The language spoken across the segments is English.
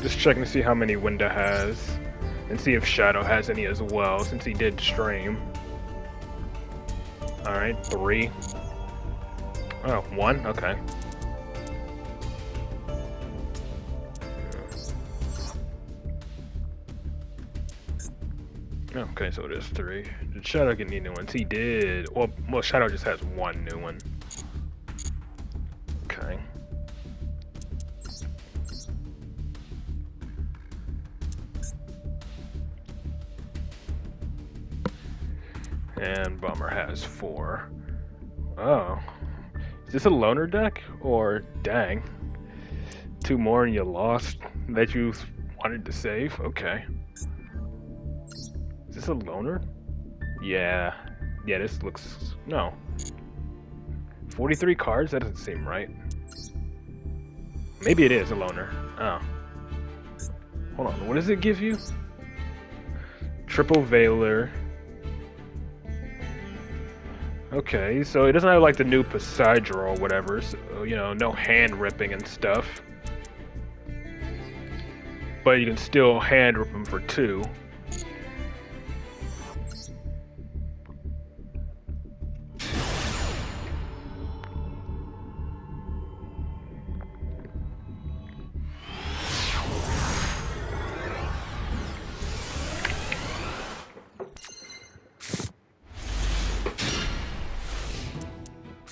Just checking to see how many Winda has, and see if Shadow has any as well, since he did stream. Alright, 3. Oh, 1? Okay. Okay, so it is 3. Did Shadow get any new ones? He did. Well, Shadow just has 1 new one. Okay. And Bomber has 4. Oh. Is this a loner deck? Or, dang. 2 more and you lost that you wanted to save? Okay. Is this a loner? Yeah. Yeah, this looks... No. 43 cards? That doesn't seem right. Maybe it is a loner. Oh. Hold on, what does it give you? Triple Veiler. Okay, so it doesn't have like the new Poseidra or whatever, so, you know, no hand ripping and stuff. But you can still hand rip them for 2.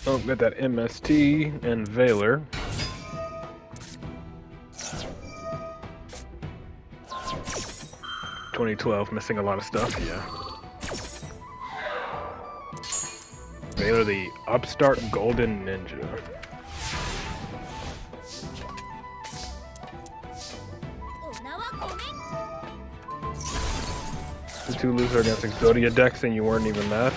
Oh, got that MST and Veiler. (2012) missing a lot of stuff, yeah. Veiler, the upstart golden ninja. The 2 loser against Exodia decks and you weren't even that?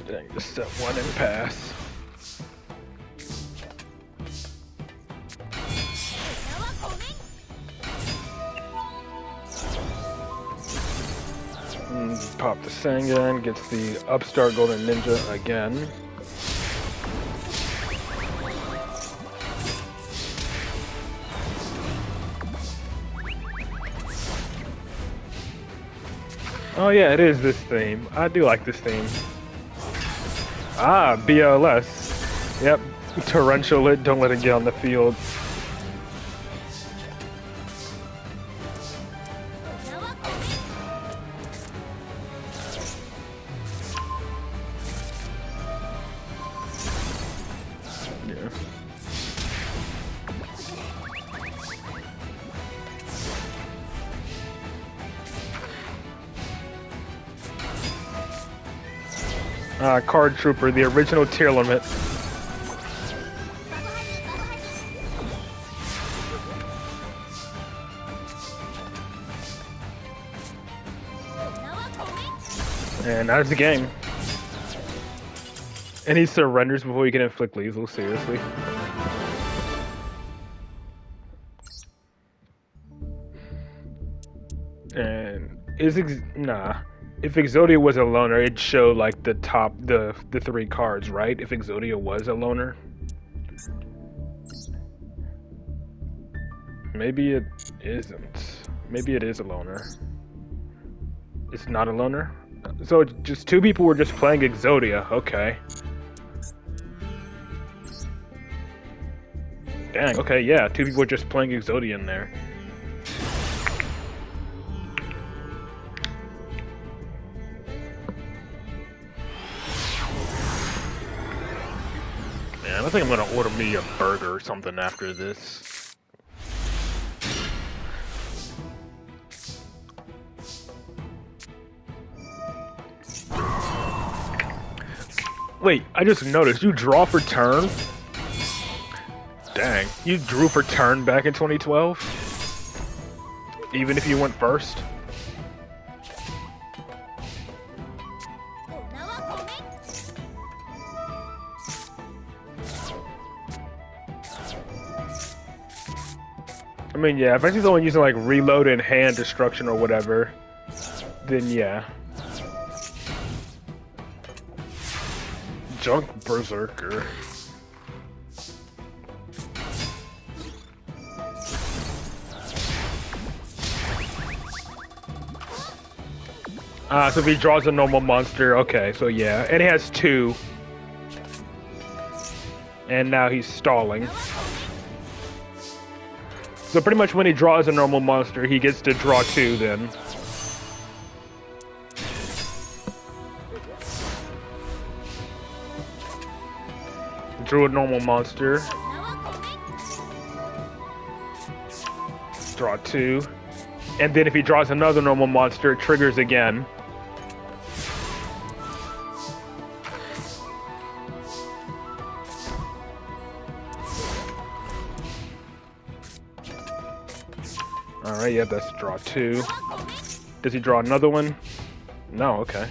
Dang, just set 1 and pass. Pop the Sangan, gets the upstart golden ninja again. Oh yeah, it is this theme. I do like this theme. Ah, BLS. Yep, torrential it, don't let it get on the field. Card Trooper, the original tier limit. And that's the game. And he surrenders before he can inflict lethal, seriously. And nah. If Exodia was a loner, it'd show like the top, the 3 cards, right? If Exodia was a loner. Maybe it isn't. Maybe it is a loner. It's not a loner? So just 2 people were just playing Exodia, okay. Dang, okay, yeah, 2 people were just playing Exodia in there. Man, I think I'm gonna order me a burger or something after this. Wait, I just noticed, you draw for turn? Dang, you drew for turn back in 2012? Even if you went first? I mean, yeah, if I see someone using like reload and hand destruction or whatever, then yeah. Junk Berserker. So if he draws a normal monster, okay, so yeah. And he has 2. And now he's stalling. So pretty much when he draws a normal monster, he gets to draw 2 then. Drew a normal monster. Draw 2. And then if he draws another normal monster, it triggers again. Alright, yeah, that's draw 2. Does he draw another one? No, okay.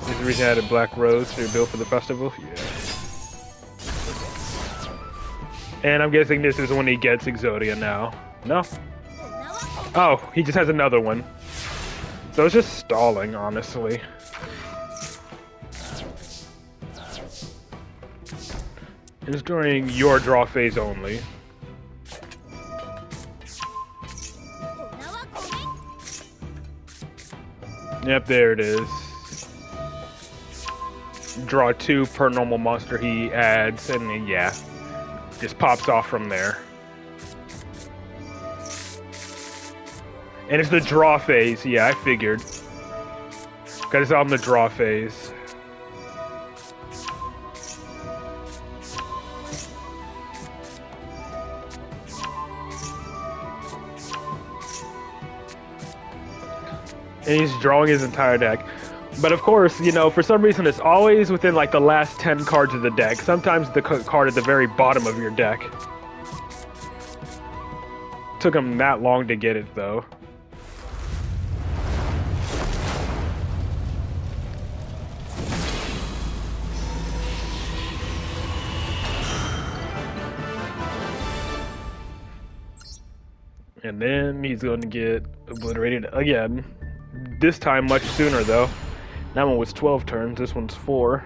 Is the reason I added Black Rose to your bill for the festival? Yeah. And I'm guessing this is when he gets Exodia now. No? Oh, he just has another one. So it's just stalling, honestly. It's during your draw phase only. Yep, there it is. Draw 2 per normal monster he adds, and then, yeah, just pops off from there. And it's the draw phase, yeah, I figured. Because it's on the draw phase. And he's drawing his entire deck. But of course, you know, for some reason it's always within like the last 10 cards of the deck. Sometimes the card at the very bottom of your deck. Took him that long to get it though. And then he's going to get obliterated again. This time much sooner though. That one was 12 turns, this one's 4.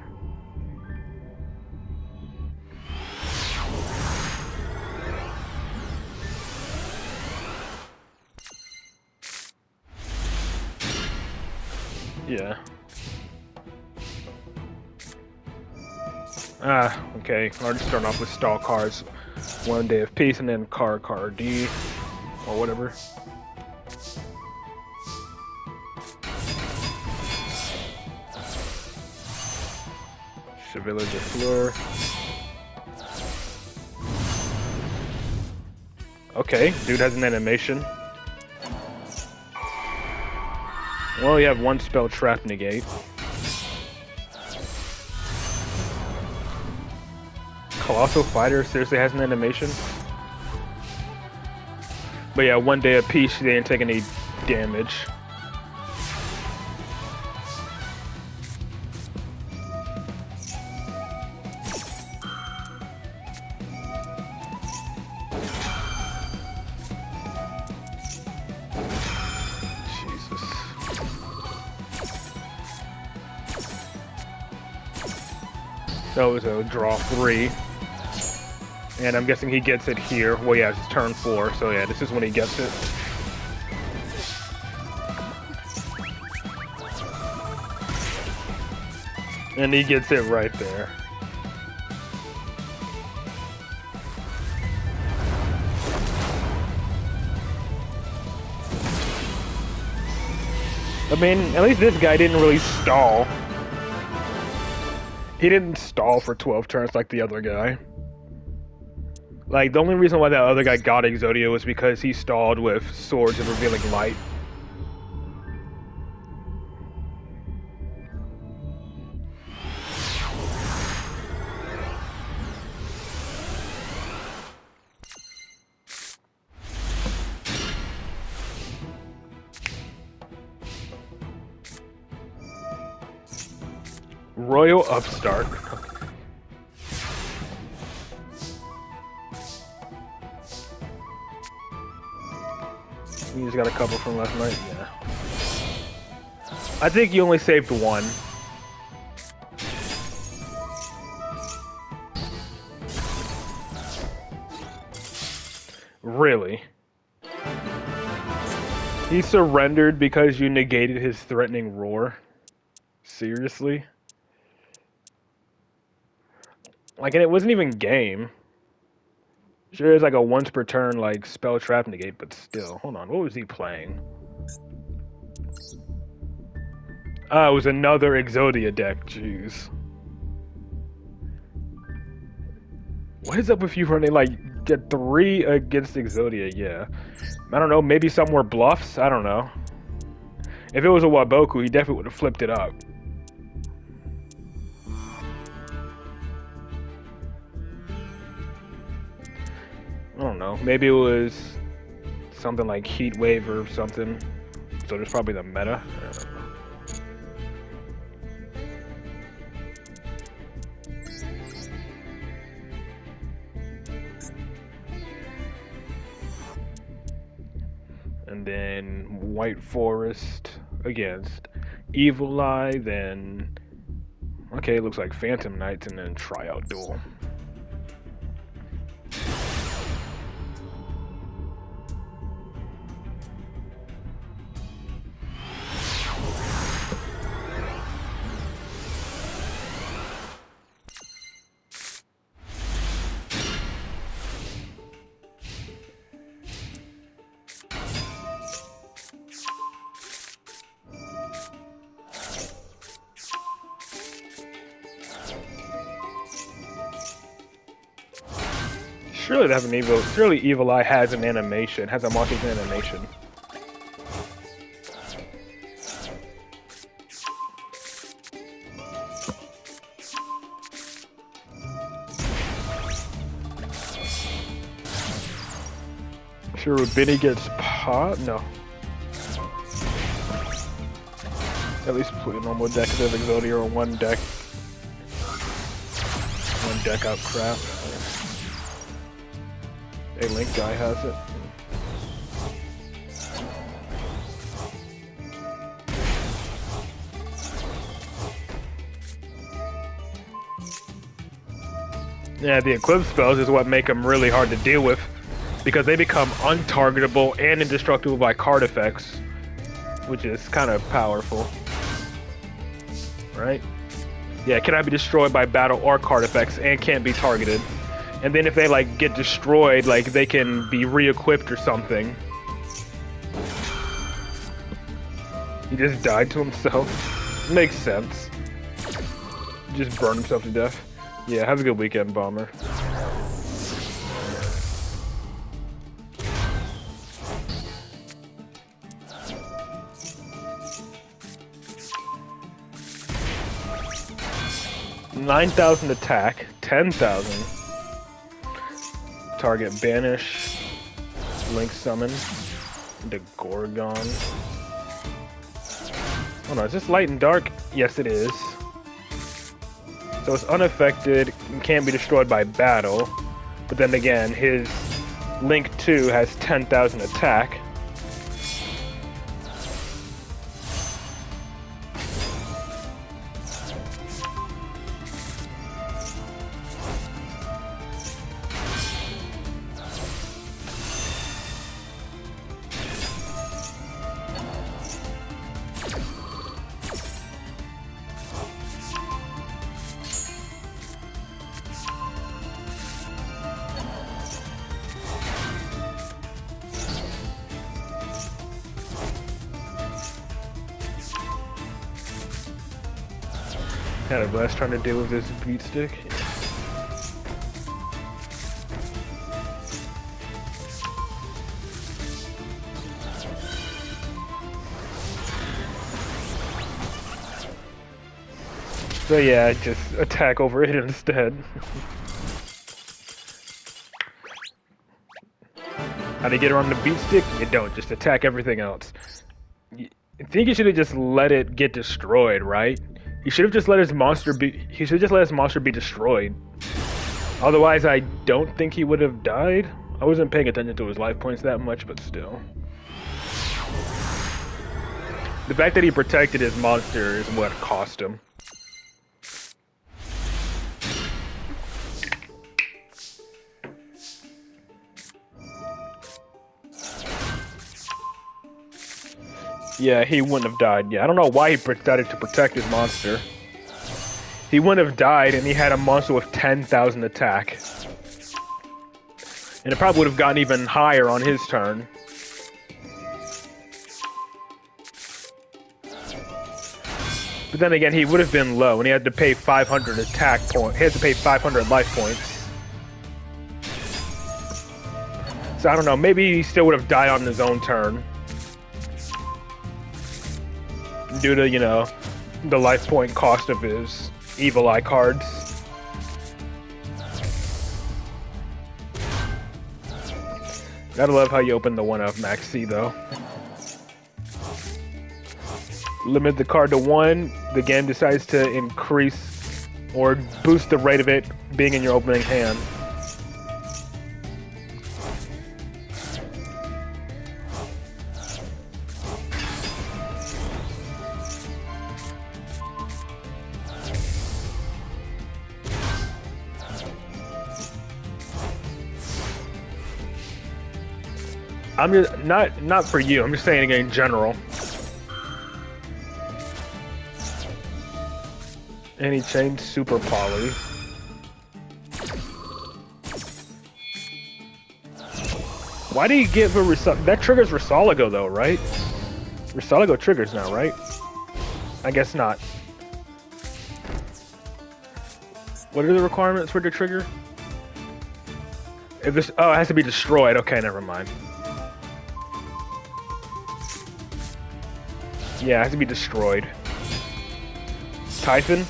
Yeah. Okay. I'll just start off with stall cards. One Day of Peace and then card D or whatever. Chevalier de Fleur. Okay, dude has an animation. Well, you have one spell trap negate. Colossal Fighter seriously has an animation. But yeah, One Day of Peace, they didn't take any damage. That was a draw 3. And I'm guessing he gets it here. Well, yeah, it's turn 4, so yeah, this is when he gets it. And he gets it right there. I mean, at least this guy didn't really stall. He didn't stall for 12 turns like the other guy. Like, the only reason why that other guy got Exodia was because he stalled with Swords and Revealing Light. Royal Upstart. got a couple from last night. Yeah. I think you only saved one. Really? He surrendered because you negated his threatening roar? Seriously? Like, and it wasn't even game. Sure, it's like a once per turn, like, spell trap negate, but still. Hold on, what was he playing? It was another Exodia deck, jeez. What is up with you running, like, get 3 against Exodia? Yeah. I don't know, maybe some were bluffs? I don't know. If it was a Waboku, he definitely would have flipped it up. I don't know, maybe it was something like Heat Wave or something. So there's probably the meta. I don't know. And then White Forest against Evil Eye, then okay, it looks like Phantom Knights, and then Tryout Duel. Surely they have an evil. Surely Evil Eye has an animation. Has a market animation. Sure, Benny gets pot. No. At least put a normal deck of Exodia or one deck. One deck out crap. A Link guy has it. Yeah, the Eclipse spells is what make them really hard to deal with, because they become untargetable and indestructible by card effects, which is kind of powerful. Right? Yeah, cannot be destroyed by battle or card effects, and can't be targeted. And then if they, like, get destroyed, like, they can be re-equipped or something. He just died to himself. Makes sense. Just burned himself to death. Yeah, have a good weekend, Bomber. $9,000 attack, 10,000. Target banish, Link summon, the Gorgon. Oh no, is this light and dark? Yes, it is. So it's unaffected, can't be destroyed by battle. But then again, his Link 2 has 10,000 attack. Had a blast trying to deal with this beat stick. So yeah, just attack over it instead. How do you get around the beat stick? You don't, just attack everything else. I think you should have just let it get destroyed, right? He should have just let his monster be. He should just let his monster be destroyed. Otherwise, I don't think he would have died. I wasn't paying attention to his life points that much, but still. The fact that he protected his monster is what cost him. Yeah, he wouldn't have died. Yeah, I don't know why he decided to protect his monster. He wouldn't have died, and he had a monster with 10,000 attack. And it probably would have gotten even higher on his turn. But then again, he would have been low, and he had to pay 500 attack points. He had to pay 500 life points. So I don't know, maybe he still would have died on his own turn. Due to, you know, the life point cost of his Evil Eye cards. Gotta love how you open the 1 of Maxi though. Limit the card to 1, the game decides to increase or boost the rate of it being in your opening hand. I'm just not for you. I'm just saying in general. And he changed Super Poly. Why do you give a that triggers Risoligo though, right? Risoligo triggers now, right? I guess not. What are the requirements for the trigger? If this, oh, it has to be destroyed. Okay, never mind. Yeah, it has to be destroyed. Typhon?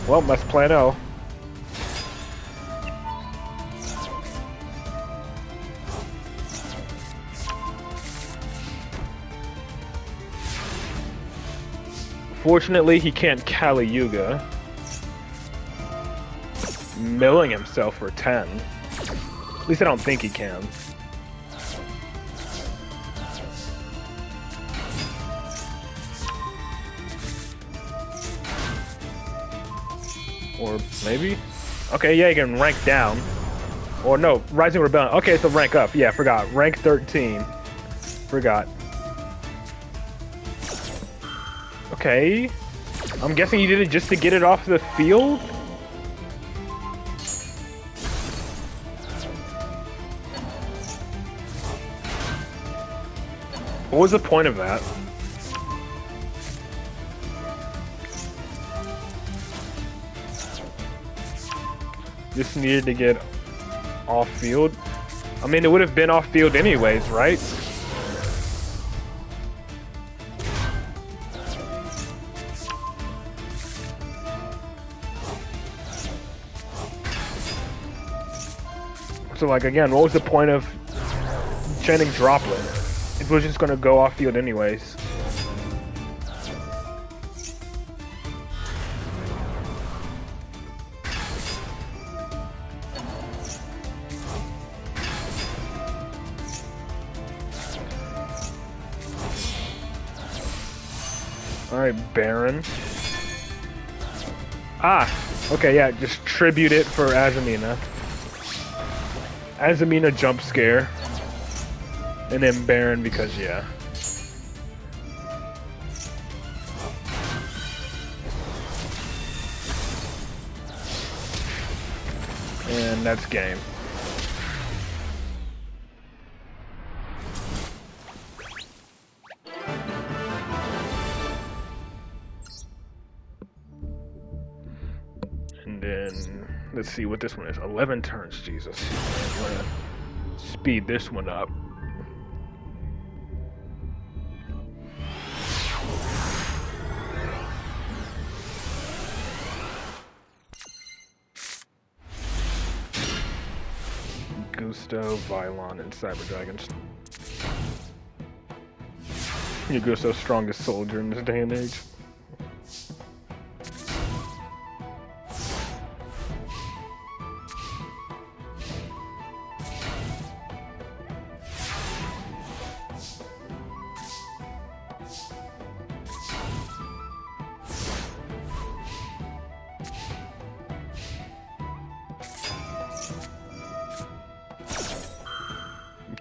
Well, that's plan O. Fortunately, he can't Kali Yuga. Milling himself for 10. At least I don't think he can. Or maybe? Okay, yeah, you can rank down. Or no, Rising Rebellion. Okay, so rank up. Yeah, forgot. Rank 13. Forgot. Okay. I'm guessing you did it just to get it off the field? What was the point of that? Just needed to get off field. I mean, it would have been off field anyways, right? So, like, again, what was the point of chanting Droplet? It was just gonna go off field anyways. Alright, Baron. Ah! Okay, yeah, just tribute it for Azamina. Azamina jump scare. And then Baron because, yeah. And that's game. And then, let's see what this one is. 11 turns, Jesus. I'm gonna speed this one up. Gusto, Vylon, and Cyber Dragons. You're Gusto's strongest soldier in this day and age.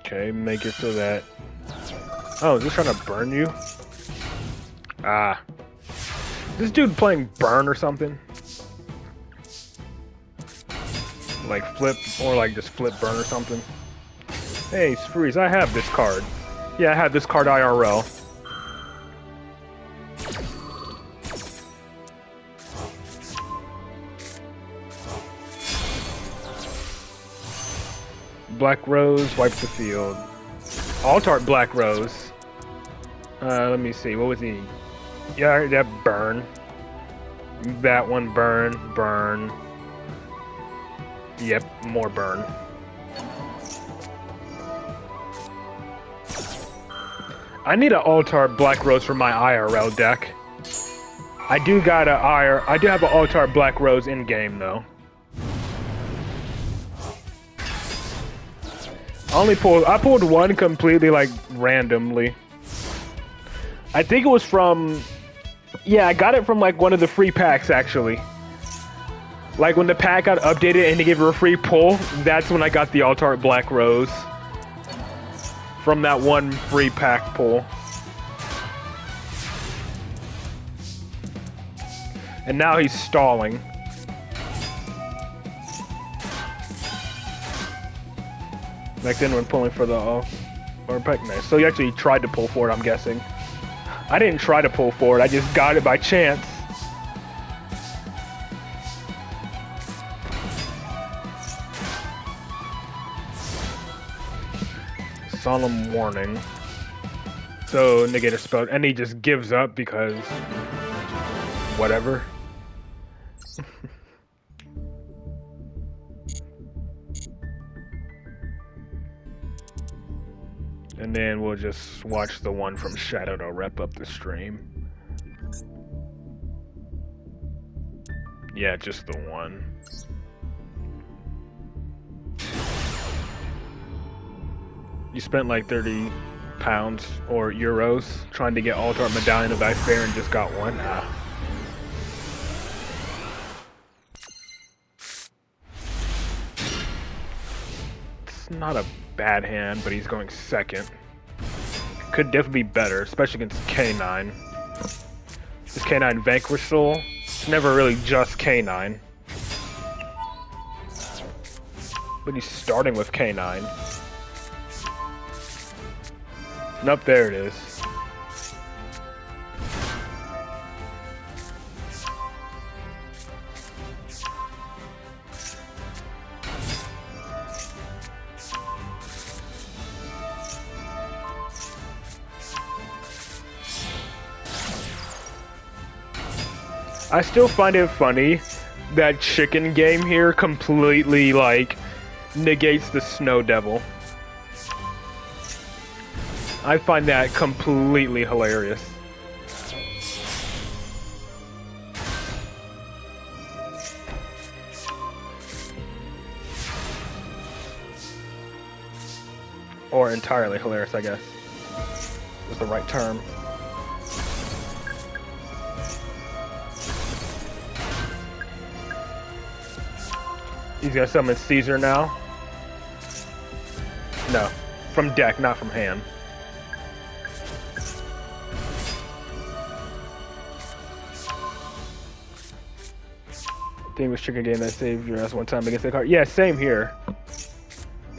Okay, make it so that... Oh, is this trying to burn you? Ah. This dude playing burn or something? Like flip, or like just flip burn or something? Hey, Freeze, I have this card. Yeah, I have this card IRL. Black Rose wipes the field. Altart Black Rose. Let me see. What was he? Yeah, that burn. That one burn. Burn. Yep, more burn. I need an Altart Black Rose for my IRL deck. I do have an Altart Black Rose in game though. I pulled one completely like randomly. I think it was from, yeah, I got it from like one of the free packs actually. Like when the pack got updated and they gave it a free pull, that's when I got the Altart Black Rose. From that one free pack pull. And now he's stalling. Back then when pulling for the or pack nice. So you actually tried to pull for it, I'm guessing. I didn't try to pull for it, I just got it by chance. Solemn warning. So negate a spell, and he just gives up because whatever. And then we'll just watch the one from Shadow to wrap up the stream. Yeah, just the one. You spent like 30 pounds or euros trying to get Altart Medallion of Thy Fair and just got one? Ah. It's not a bad hand, but he's going second. Could definitely be better, especially against K9. This K9 Vanquish Soul, it's never really just K9. But he's starting with K9. Nope, there it is. I still find it funny that chicken game here completely, like, negates the Snow Devil. I find that completely hilarious. Or entirely hilarious, I guess. Was the right term. He's gonna summon Caesar now. No, from deck, not from hand. I think it was chicken game that saved your ass one time against that card. Yeah, same here.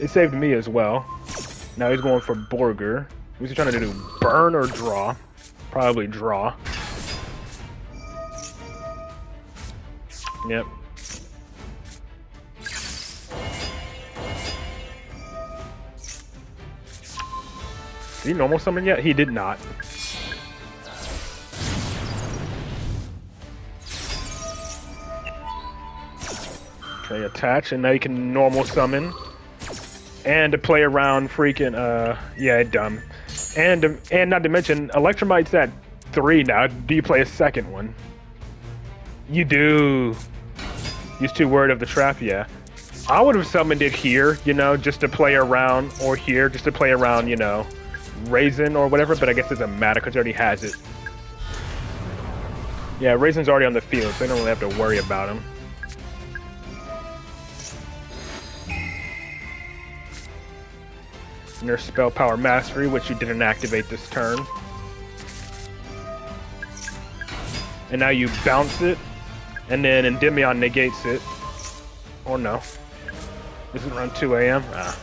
It saved me as well. Now he's going for Borger. What's he trying to do? Burn or draw? Probably draw. Yep. Did he normal summon yet? He did not. Okay, attach, and now you can normal summon. And to play around freaking, yeah, dumb. And not to mention, Electromite's at 3 now. Do you play a second one? You do. He's too worried of the trap, yeah. I would have summoned it here, you know, just to play around, or here, just to play around, you know, Raisin or whatever, but I guess it doesn't matter because he already has it. Yeah, Raisin's already on the field, so they don't really have to worry about him. And there's Spell Power Mastery, which you didn't activate this turn. And now you bounce it, and then Endymion negates it. Or no. This is around 2 a.m. Ah.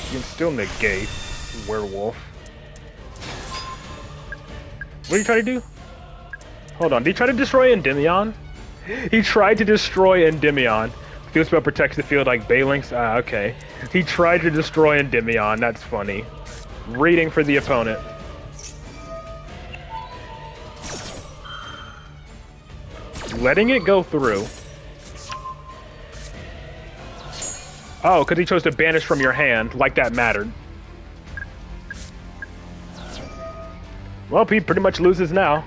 You can still negate Werewolf. What did he try to do? Hold on, did he try to destroy Endymion? He tried to destroy Endymion. Field spell protects the field like Balinks. Ah, okay. He tried to destroy Endymion. That's funny. Reading for the opponent. Letting it go through. Oh, because he chose to banish from your hand, like that mattered. Well, he pretty much loses now.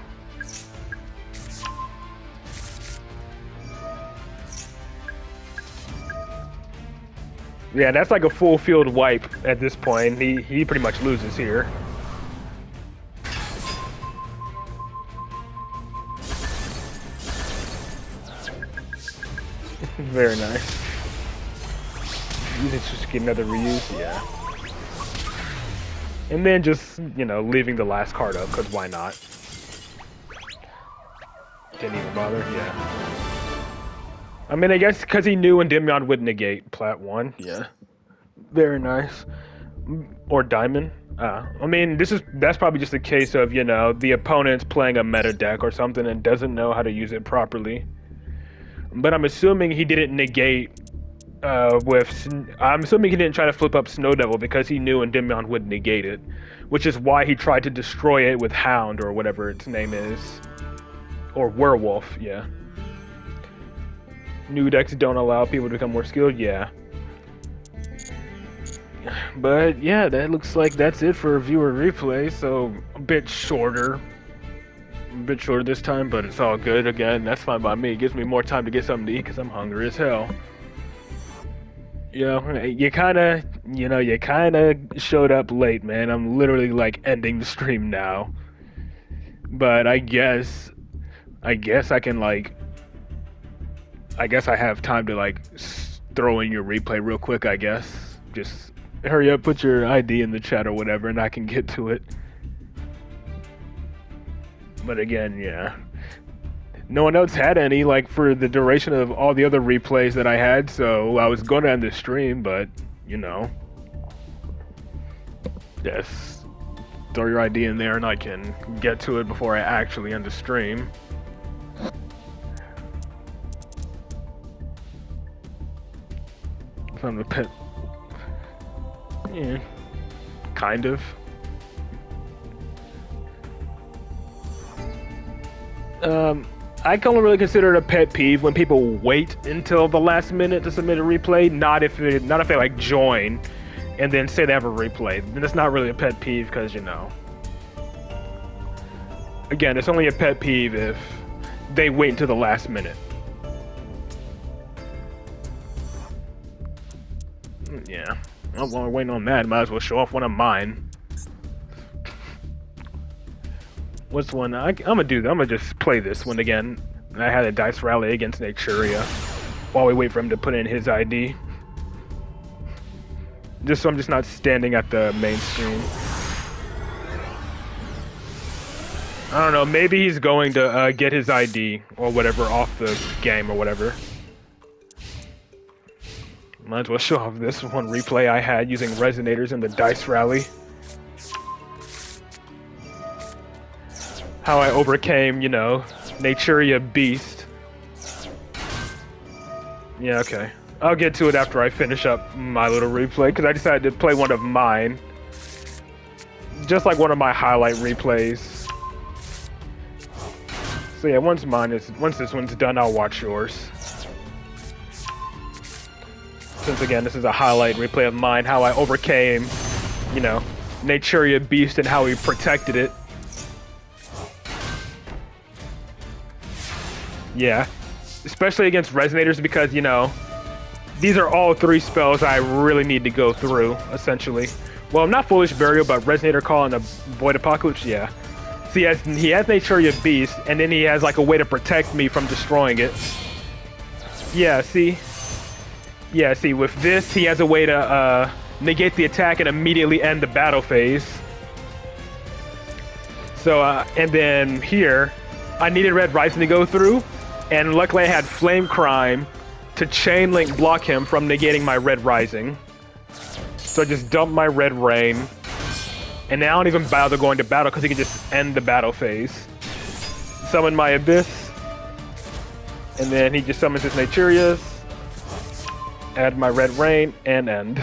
Yeah, that's like a full field wipe at this point. He pretty much loses here. Very nice. You just get another reuse, yeah. And then just, you know, leaving the last card up, because why not? Didn't even bother, yeah. I mean, I guess because he knew Endymion would negate Plat 1, yeah. Very nice. Or Diamond. I mean, that's probably just a case of, you know, the opponent's playing a meta deck or something and doesn't know how to use it properly. But I'm assuming he didn't negate I'm assuming he didn't try to flip up Snow Devil because he knew Endymion would negate it, which is why he tried to destroy it with Hound or whatever its name is. Or Werewolf, yeah. New decks don't allow people to become more skilled, yeah. But yeah, that looks like that's it for viewer replay, so a bit shorter. A bit shorter this time, but it's all good. Again, that's fine by me. It gives me more time to get something to eat because I'm hungry as hell. You kind of showed up late, man. I'm literally like ending the stream now. But I guess I can like, I guess I have time to like throw in your replay real quick, I guess. Just hurry up, put your ID in the chat or whatever, and I can get to it. But again, yeah. No one else had any, like, for the duration of all the other replays that I had, so I was going to end the stream, but, you know. Just throw your ID in there and I can get to it before I actually end the stream. From the pit. Yeah. Kind of. I can only really consider it a pet peeve when people wait until the last minute to submit a replay, not if they like join and then say they have a replay. Then it's not really a pet peeve because, you know. Again, it's only a pet peeve if they wait until the last minute. Yeah. Well, while we're waiting on that, might as well show off one of mine. What's one? I'm gonna do that. I'm gonna just play this one again. I had a dice rally against Naturia while we wait for him to put in his ID. Just so I'm just not standing at the main screen. I don't know, maybe he's going to get his ID or whatever off the game or whatever. Might as well show off this one replay I had using resonators in the dice rally. How I overcame, you know, Naturia Beast. Yeah, okay. I'll get to it after I finish up my little replay, because I decided to play one of mine. Just like one of my highlight replays. So yeah, once this one's done, I'll watch yours. Since again, this is a highlight replay of mine, how I overcame, you know, Naturia Beast and how he protected it. Yeah, especially against Resonators because, you know, these are all three spells I really need to go through, essentially. Well, not Foolish Burial, but Resonator Call and a Void Apocalypse, yeah. he has Naturia Beast, and then he has like a way to protect me from destroying it. Yeah, see? Yeah, see, with this, he has a way to negate the attack and immediately end the battle phase. So, and then here, I needed Red Rising to go through, and luckily I had Flame Crime to Chain Link block him from negating my Red Rising. So I just dumped my Red Rain, and now I don't even bother going to battle because he can just end the battle phase. Summon my Abyss, and then he just summons his Naturias, add my Red Rain, and end.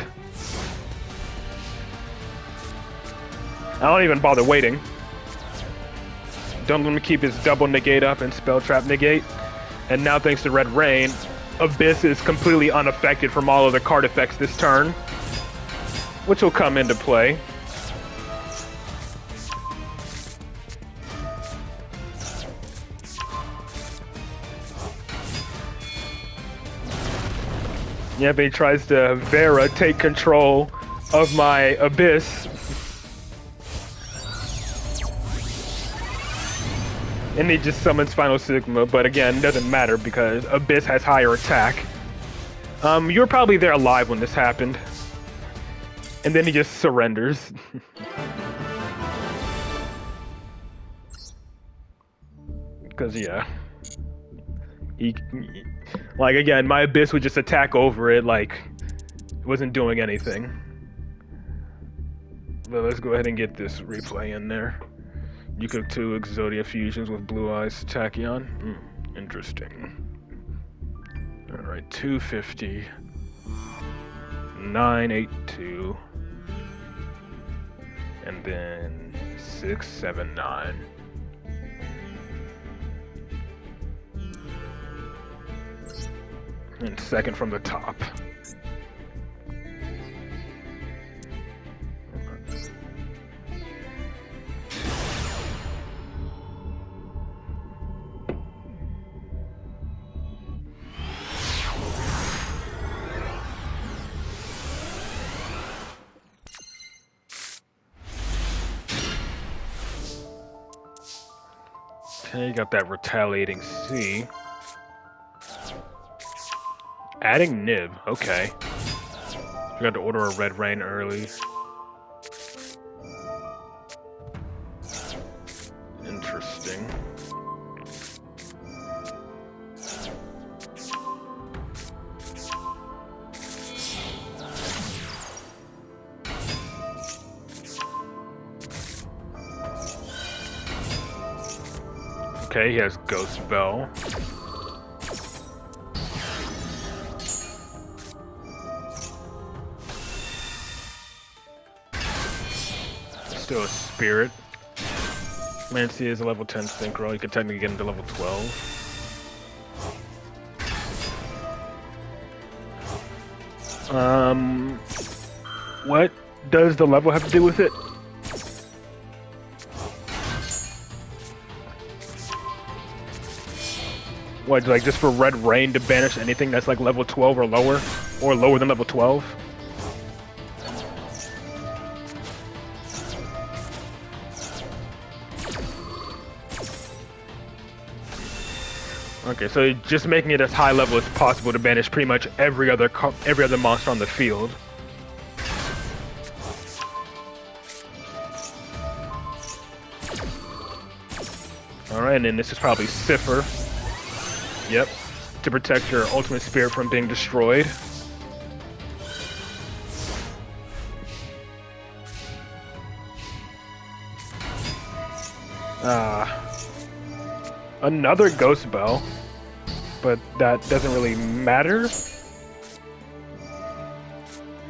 I don't even bother waiting. Don't let him keep his double negate up and spell trap negate. And now thanks to Red Rain, Abyss is completely unaffected from all of the card effects this turn, which will come into play. Yep, he tries to Vera take control of my Abyss. And he just summons Final Sigma, but again, doesn't matter because Abyss has higher attack. You were probably there alive when this happened. And then he just surrenders. Because, yeah. Like, again, my Abyss would just attack over it like it wasn't doing anything. But let's go ahead and get this replay in there. You could 2 Exodia fusions with Blue Eyes Tachyon. Interesting. Alright, 250. 982. And then 679. And second from the top. Okay, you got that Retaliating C. Adding Nib, okay. We got to order a Red Rain early. Interesting. Okay, he has Ghost Bell. Still a Spirit. Mancy is a level 10 Synchro. You could technically get into level 12. What does the level have to do with it? What, like just for Red Rain to banish anything that's like level 12 or lower than level 12? Okay, so just making it as high level as possible to banish pretty much every other monster on the field. Alright, and then this is probably Cipher. Yep, to protect your ultimate spirit from being destroyed. Another Ghost Bell, but that doesn't really matter.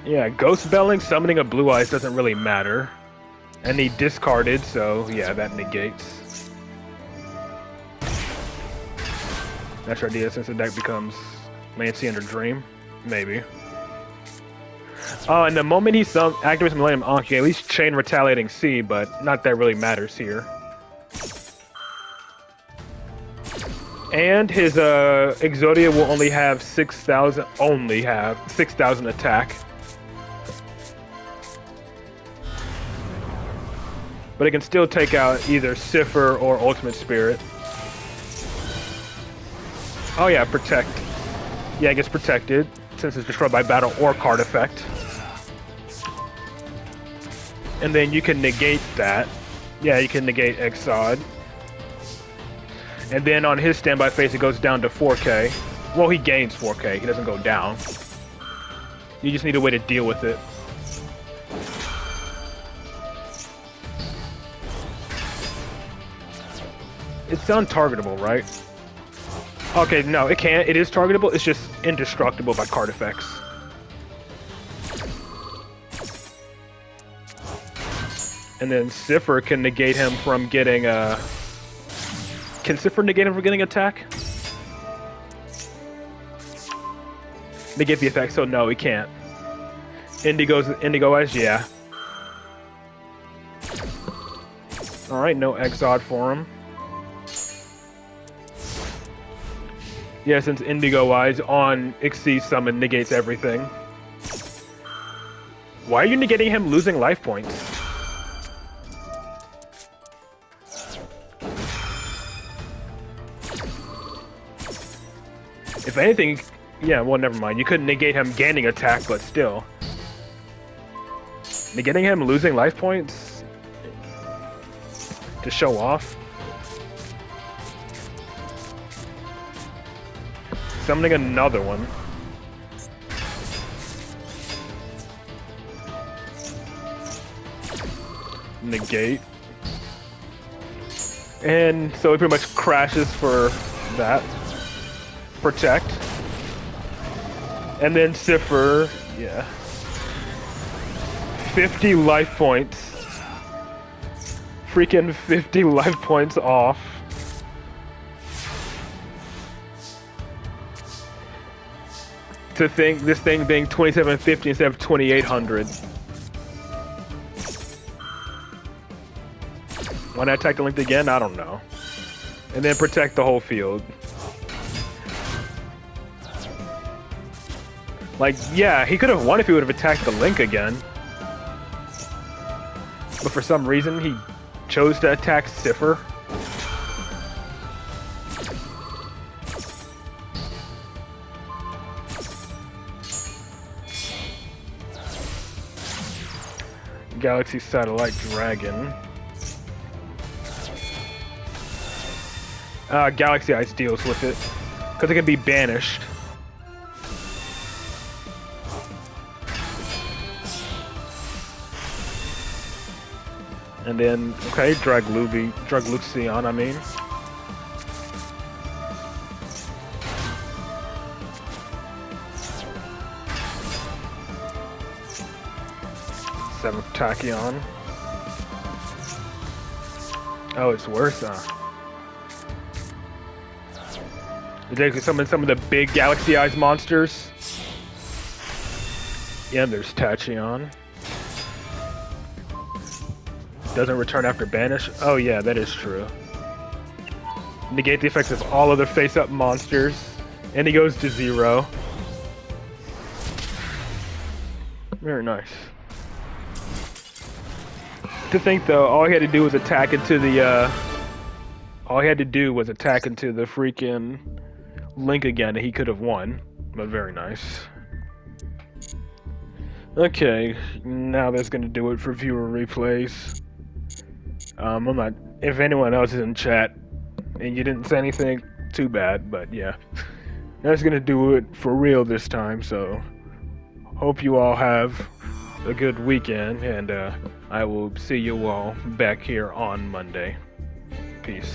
Yeah, Ghost Belling, summoning a Blue Eyes doesn't really matter. And he discarded, so yeah, that negates. That's your idea since the deck becomes Mancy under Dream? Maybe. Oh, and the moment he activates Millennium Ankh, he at least chain Retaliating C, but not that really matters here. And his Exodia will only have 6,000 attack. but it can still take out either Cipher or Ultimate Spirit. Oh yeah, protect. Yeah, it gets protected since it's destroyed by battle or card effect. And then you can negate that. Yeah, you can negate Exod. And then on his standby phase, it goes down to 4K. Well, he gains 4K. He doesn't go down. You just need a way to deal with it. It's untargetable, right? Okay, no, it can't. It is targetable. It's just indestructible by card effects. And then Cipher can negate him from getting Can Cipher negate him from getting attack? Negate the effect, so no, he can't. Indigo Eyes, yeah. Alright, no Exod for him. Yeah, since Indigo Eyes on Xyz summon negates everything. Why are you negating him losing life points? If anything, yeah, well, never mind. You couldn't negate him gaining attack, but still. Negating him losing life points? To show off? Summoning another one. Negate. And so it pretty much crashes for that. Protect. And then Cipher, yeah. 50 life points. Freaking 50 life points off. To think this thing being 2750 instead of 2800. Why not attack the link again? I don't know. And then protect the whole field. Like, yeah, he could have won if he would have attacked the link again. But for some reason, he chose to attack Cipher. Galaxy Satellite Dragon. Galaxy Ice deals with it. Because it can be banished. And then, okay, drag Lucian, I mean. Seventh Tachyon. Oh, it's worse, huh? They can summon some of the big Galaxy Eyes monsters. Yeah, there's Tachyon. Doesn't return after banish. Oh yeah, that is true. Negate the effects of all other face-up monsters. And he goes to 0. Very nice. To think though, all he had to do was attack into the freaking Link again, and he could have won. But very nice. Okay, now that's gonna do it for viewer replays. If anyone else is in chat and you didn't say anything, too bad, but yeah. That's gonna do it for real this time, so hope you all have a good weekend, and I will see you all back here on Monday. Peace.